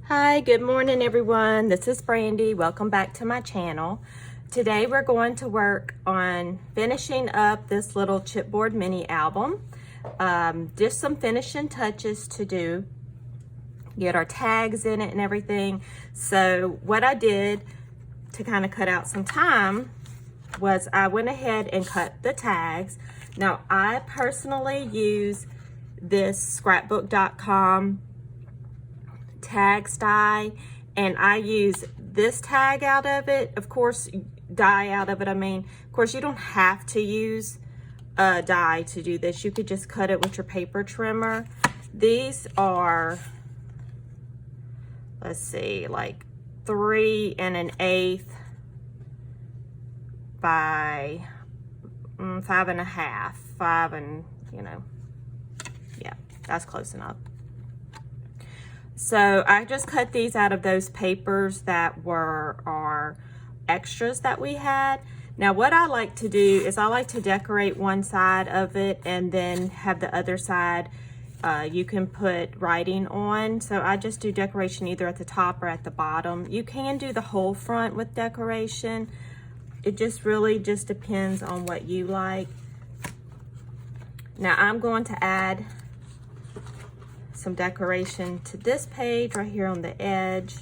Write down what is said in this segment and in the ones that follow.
Hi, good morning everyone. This is Brandy. Welcome back to my channel. Today we're going to work on finishing up this little chipboard mini album. Just some finishing touches to do. Get our tags in it and everything. So what I did to kind of cut out some time was I went ahead and cut the tags. Now I personally use this scrapbook.com tags die, and I use this tag out of it, of course, die out of it. I mean, of course, you don't have to use a die to do this. You could just cut it with your paper trimmer. These are, let's see, like 3 1/8 by 5 1/2, 5 and, you know, yeah, that's close enough. So I just cut these out of those papers that were our extras that we had. Now what I like to do is I like to decorate one side of it and then have the other side you can put writing on. So I just do decoration either at the top or at the bottom. You can do the whole front with decoration. It just really just depends on what you like. Now I'm going to add some decoration to this page right here on the edge,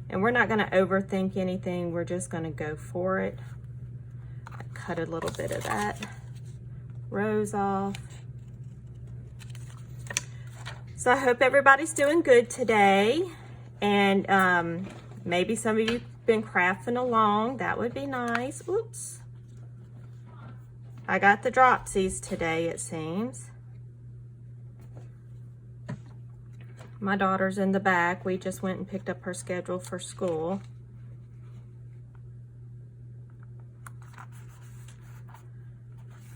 and we're not going to overthink anything. We're just going to go for it. I cut a little bit of that rose off. So I hope everybody's doing good today, and maybe some of you have been crafting along. That would be nice. Oops, I got the dropsies today, it seems. My daughter's in the back. We just went and picked up her schedule for school.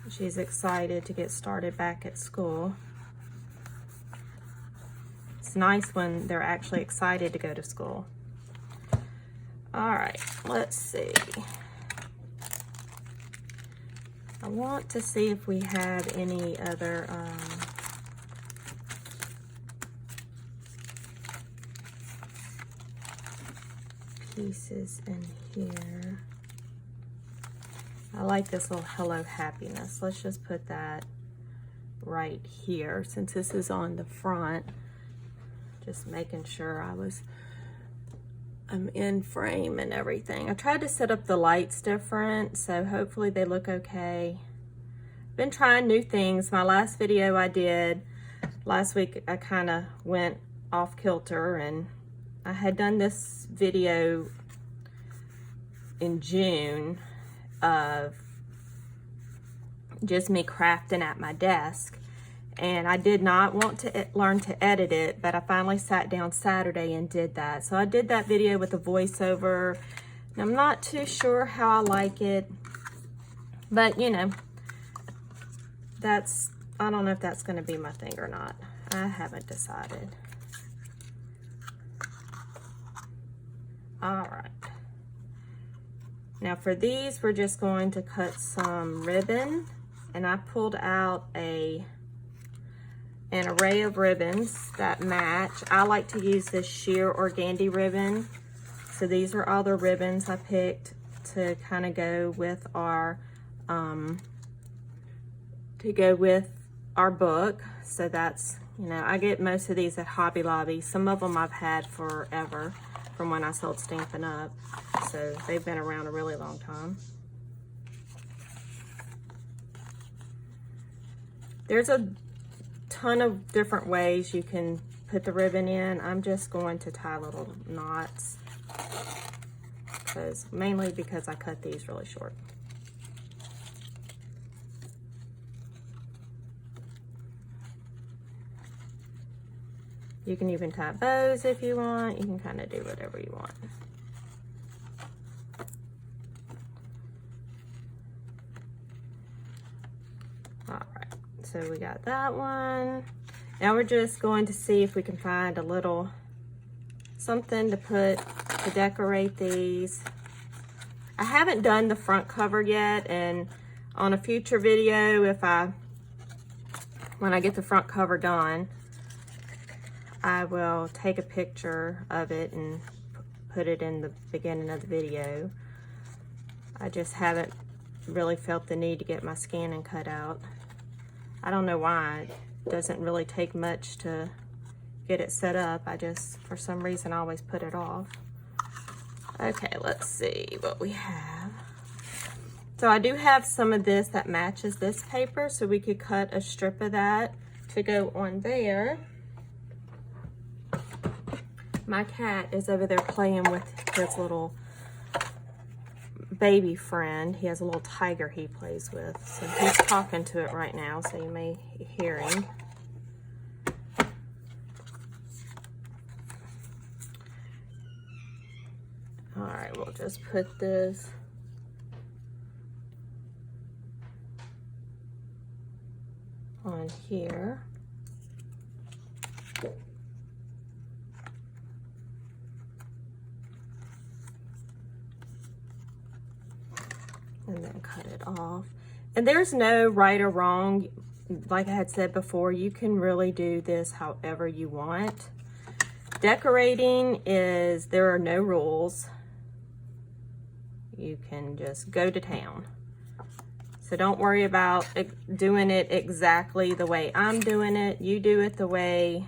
She's excited to get started back at school. It's nice when they're actually excited to go to school. All right, let's see. I want to see if we have any other pieces in here. I like this little hello happiness. Let's just put that right here since this is on the front. Just making sure I'm in frame and everything. I tried to set up the lights different, so hopefully they look okay. Been trying new things. My last video I did last week, I kind of went off kilter, and I had done this video in June of just me crafting at my desk, and I did not want to learn to edit it, but I finally sat down Saturday and did that. So I did that video with a voiceover, and I'm not too sure how I like it, but you know, I don't know if that's going to be my thing or not. I haven't decided. All right. Now for these, we're just going to cut some ribbon, and I pulled out an array of ribbons that match. I like to use this sheer organdy ribbon. So these are all the ribbons I picked to kind of go with our book. So that's, you know, I get most of these at Hobby Lobby. Some of them I've had forever, from when I sold Stampin' Up. So they've been around a really long time. There's a ton of different ways you can put the ribbon in. I'm just going to tie little knots, mainly because I cut these really short. You can even tie bows if you want. You can kind of do whatever you want. All right, so we got that one. Now we're just going to see if we can find a little something to decorate these. I haven't done the front cover yet, and on a future video, when I get the front cover done, I will take a picture of it and put it in the beginning of the video. I just haven't really felt the need to get my scanning cut out. I don't know why. It doesn't really take much to get it set up. I just, for some reason, always put it off. Okay, let's see what we have. So I do have some of this that matches this paper, so we could cut a strip of that to go on there. My cat is over there playing with his little baby friend. He has a little tiger he plays with. So he's talking to it right now, so you may hear him. All right, we'll just put this on here. And then cut it off. And there's no right or wrong. Like I had said before, you can really do this however you want. Decorating is, there are no rules. You can just go to town. So don't worry about doing it exactly the way I'm doing it. You do it the way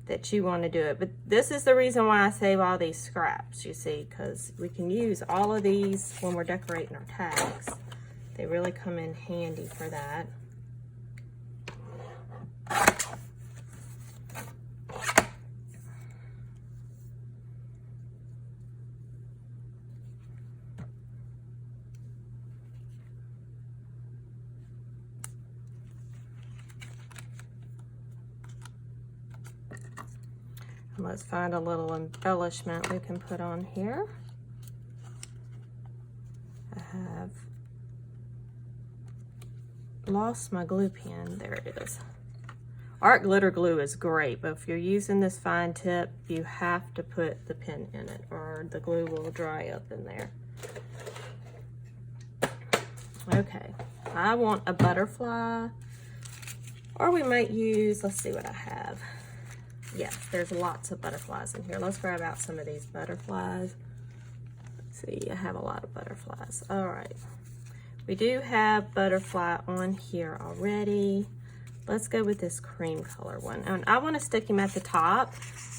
that you want to do it. But this is the reason why I save all these scraps, you see, because we can use all of these when we're decorating our tags. They really come in handy for that. Let's find a little embellishment we can put on here. I have lost my glue pen. There it is. Art glitter glue is great, but if you're using this fine tip, you have to put the pen in it or the glue will dry up in there. Okay, I want a butterfly, or we might use, let's see what I have. Yes, there's lots of butterflies in here. Let's grab out some of these butterflies. Let's see, I have a lot of butterflies. All right, we do have butterfly on here already. Let's go with this cream color one. And I want to stick him at the top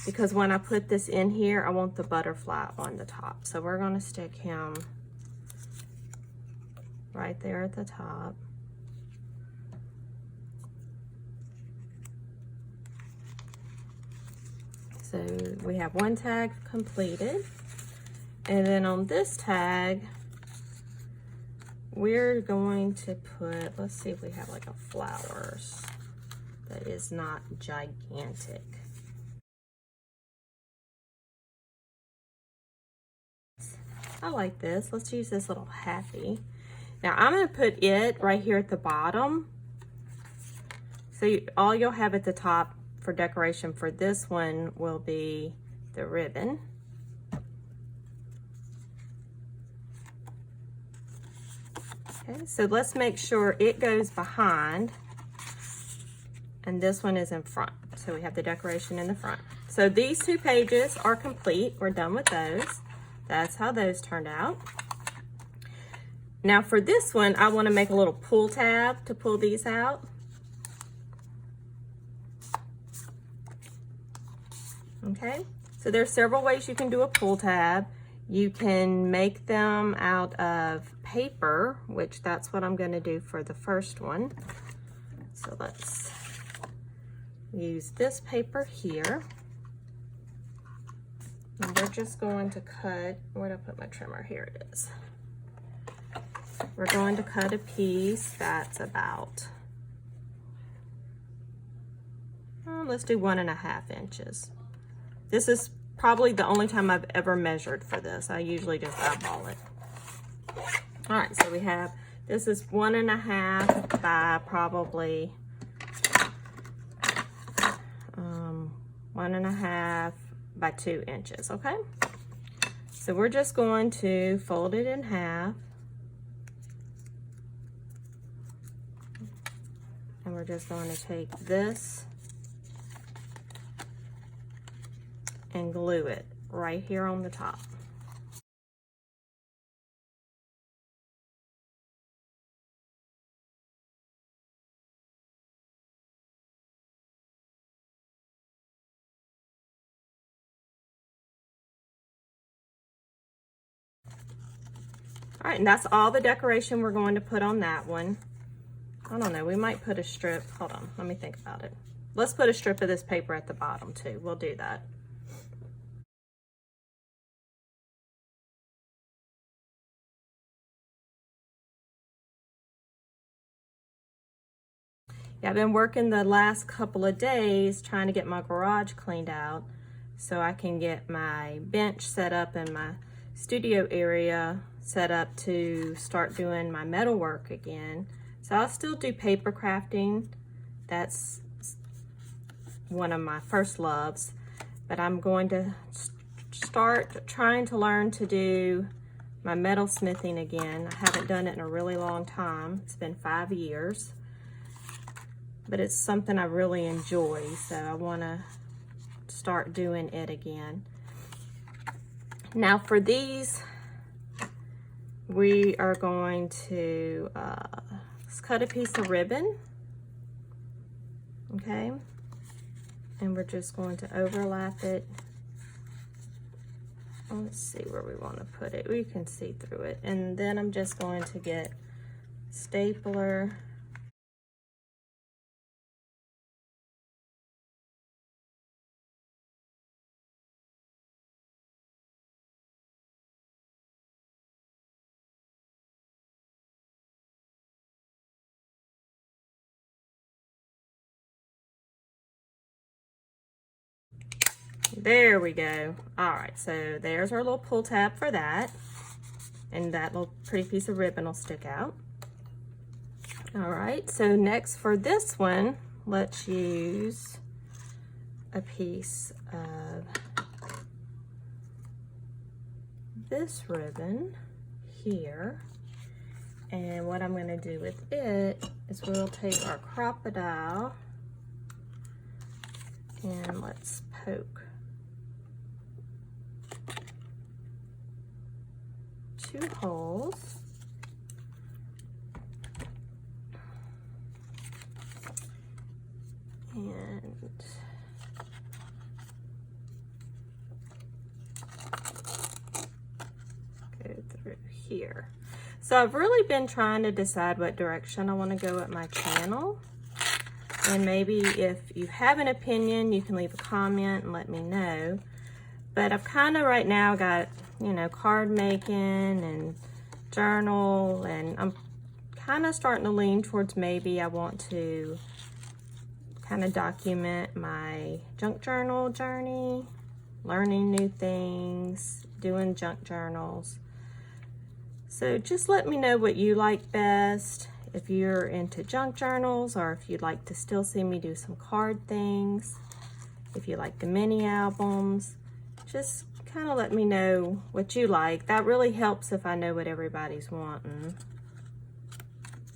because when I put this in here, I want the butterfly on the top. So we're going to stick him right there at the top. So we have one tag completed. And then on this tag, we're going to put, let's see if we have like a flowers that is not gigantic. I like this. Let's use this little happy. Now I'm going to put it right here at the bottom. So all you'll have at the top for decoration for this one will be the ribbon. Okay, so let's make sure it goes behind and this one is in front. So we have the decoration in the front. So these two pages are complete. We're done with those. That's how those turned out. Now for this one, I want to make a little pull tab to pull these out. Okay, so there's several ways you can do a pull tab. You can make them out of paper, which that's what I'm going to do for the first one. So let's use this paper here. And we're just going to cut, where did I put my trimmer? Here it is. We're going to cut a piece that's about, let's do 1.5 inches. This is probably the only time I've ever measured for this. I usually just eyeball it. All right, so we have, this is 1.5 by probably 1.5 by 2 inches, okay? So we're just going to fold it in half. And we're just going to take this and glue it right here on the top. All right, and that's all the decoration we're going to put on that one. I don't know, we might put a strip. Hold on, let me think about it. Let's put a strip of this paper at the bottom too. We'll do that. Yeah, I've been working the last couple of days trying to get my garage cleaned out so I can get my bench set up and my studio area set up to start doing my metal work again. So I'll still do paper crafting. That's one of my first loves, but I'm going to start trying to learn to do my metal smithing again. I haven't done it in a really long time. It's been 5 years, but it's something I really enjoy, so I want to start doing it again. Now for these, we are going to let's cut a piece of ribbon, okay? And we're just going to overlap it. Let's see where we want to put it. We can see through it. And then I'm just going to get stapler. There we go. All right, so there's our little pull tab for that. And that little pretty piece of ribbon will stick out. All right, so next for this one, let's use a piece of this ribbon here. And what I'm gonna do with it is we'll take our crocodile and let's poke 2 holes. And go through here. So I've really been trying to decide what direction I want to go with my channel. And maybe if you have an opinion, you can leave a comment and let me know. But I've kind of right now got, you know, card making and journal, and I'm kind of starting to lean towards maybe I want to kind of document my junk journal journey, learning new things, doing junk journals. So just let me know what you like best, if you're into junk journals, or if you'd like to still see me do some card things, if you like the mini albums. Just kind of let me know what you like. That really helps if I know what everybody's wanting.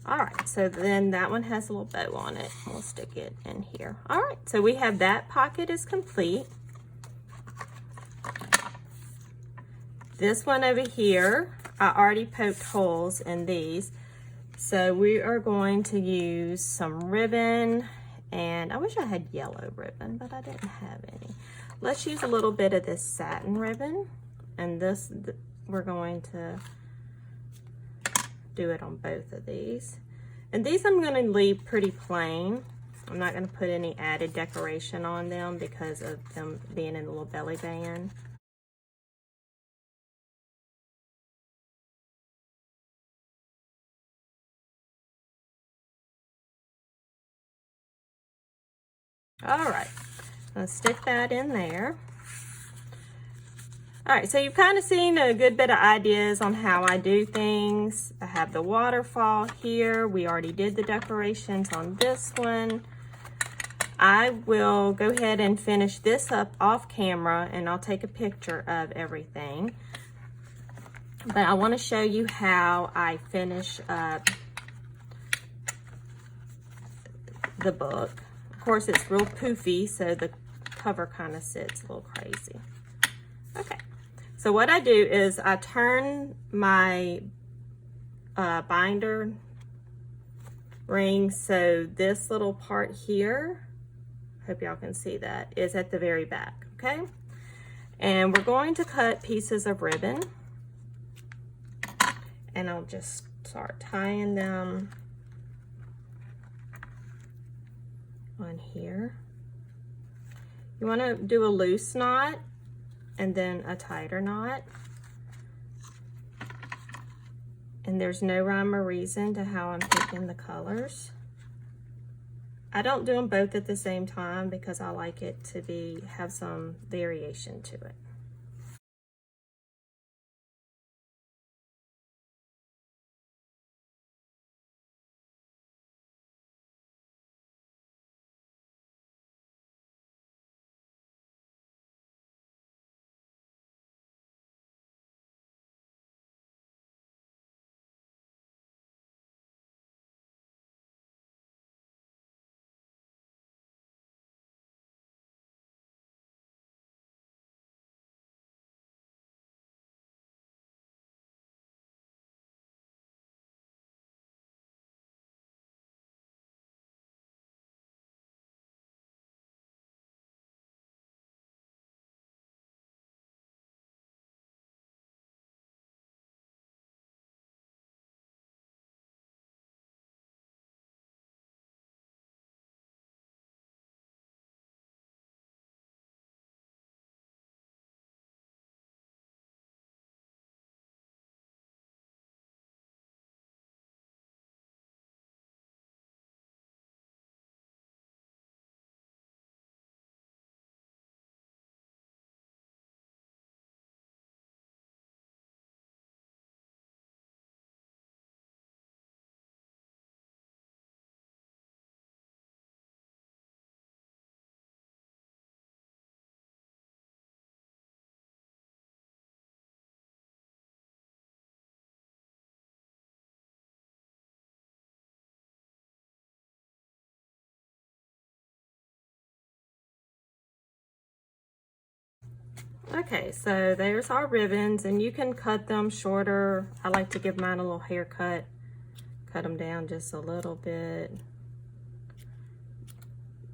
All right, so then that one has a little bow on it. We'll stick it in here. All right, so we have that pocket is complete. This one over here, I already poked holes in these. So we are going to use some ribbon, and I wish I had yellow ribbon, but I didn't have any. Let's use a little bit of this satin ribbon, and this, we're going to do it on both of these. And these I'm going to leave pretty plain. I'm not going to put any added decoration on them because of them being in a little belly band. All right, let's stick that in there. All right, so you've kind of seen a good bit of ideas on how I do things. I have the waterfall here. We already did the decorations on this one. I will go ahead and finish this up off camera, and I'll take a picture of everything. But I want to show you how I finish up the book. Of course, it's real poofy, so the cover kind of sits a little crazy. Okay, so what I do is I turn my binder ring so this little part here, hope y'all can see that, is at the very back, okay? And we're going to cut pieces of ribbon, and I'll just start tying them on here. You want to do a loose knot and then a tighter knot. And there's no rhyme or reason to how I'm picking the colors. I don't do them both at the same time because I like it to have some variation to it. Okay, so there's our ribbons, and you can cut them shorter. I like to give mine a little haircut, cut them down just a little bit.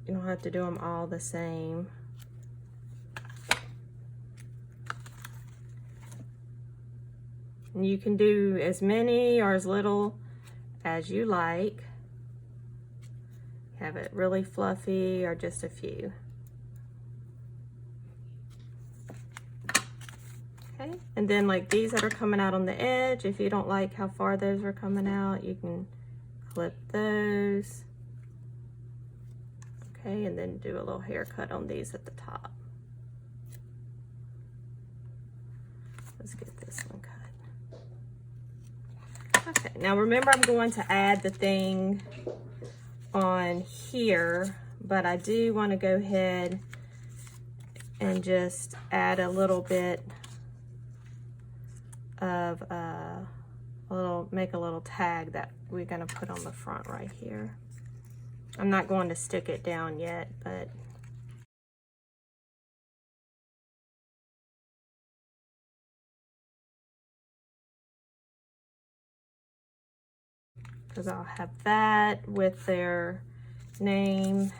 You don't have to do them all the same. And you can do as many or as little as you like. Have it really fluffy or just a few. Okay, and then like these that are coming out on the edge, if you don't like how far those are coming out, you can clip those. Okay, and then do a little haircut on these at the top. Let's get this one cut. Okay, now remember I'm going to add the thing on here, but I do want to go ahead and just add a little bit of make a little tag that we're going to put on the front right here. I'm not going to stick it down yet, but because I'll have that with their name,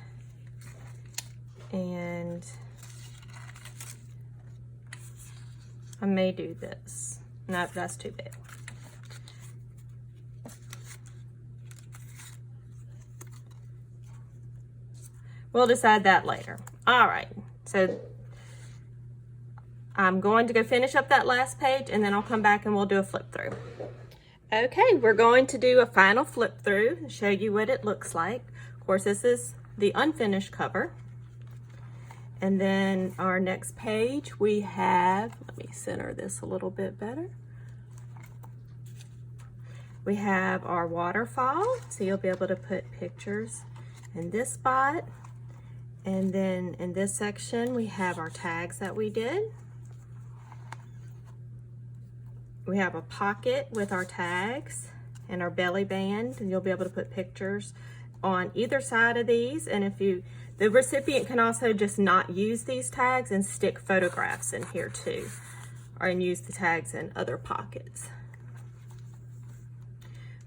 and I may do this. No, that's too big. We'll decide that later. All right, so I'm going to go finish up that last page, and then I'll come back and we'll do a flip through. Okay, we're going to do a final flip through and show you what it looks like. Of course, this is the unfinished cover. And then our next page, we have, let me center this a little bit better. We have our waterfall, so you'll be able to put pictures in this spot. And then in this section, we have our tags that we did. We have a pocket with our tags and our belly band, and you'll be able to put pictures on either side of these. And if you The recipient can also just not use these tags and stick photographs in here too, and use the tags in other pockets.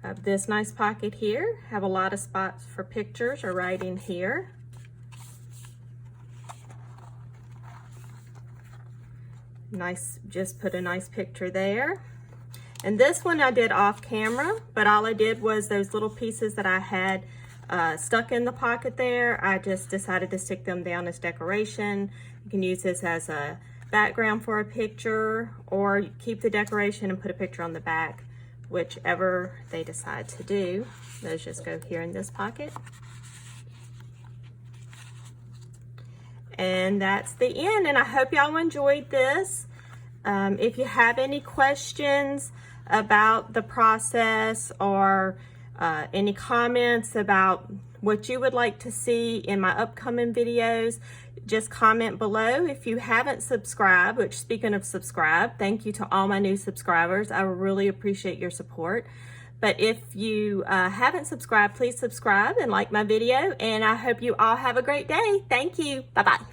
I have this nice pocket here, have a lot of spots for pictures or writing here. Nice, just put a nice picture there. And this one I did off camera, but all I did was those little pieces that I had stuck in the pocket there, I just decided to stick them down as decoration. You can use this as a background for a picture, or keep the decoration and put a picture on the back, whichever they decide to do. Those just go here in this pocket. And that's the end, and I hope y'all enjoyed this. If you have any questions about the process, or any comments about what you would like to see in my upcoming videos, just comment below. If you haven't subscribed, which, speaking of subscribe, thank you to all my new subscribers. I really appreciate your support. But if you haven't subscribed, please subscribe and like my video, and I hope you all have a great day. Thank you. Bye-bye.